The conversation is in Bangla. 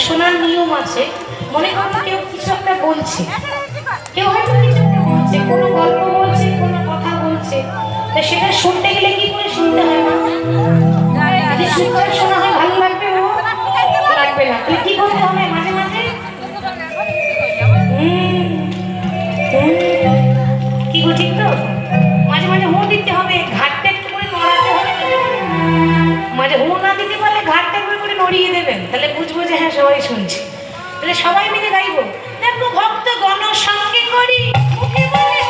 শোনার নিয়ম আছে। মনে করো কেউ কিছু একটা বলছে, কেউ হয়তো কিছু একটা বলছে, কোনো গল্প বলছে, কোনো কথা বলছে, তো সেটা শুনতে গেলে কি করে শুনতে হয় না? যদি শুনতে শোনা হয় ভালো লাগবে, ও লাগবে না, তাহলে কি করতে হবে? মাঝে মাঝে কি গো, ঠিক তো? মাঝে মাঝে হো দিতে হবে, ঘাটটা একটু করে নড়াতে হবে। মাঝে হো না দিতে পারলে ঘাটটা করে নড়িয়ে দেবেন, তাহলে বুঝবো যে হ্যাঁ সবাই শুনছে। তাহলে সবাই মিলে গাইবো, দেখো ভক্ত গণ সঙ্গে করি মুখে বলে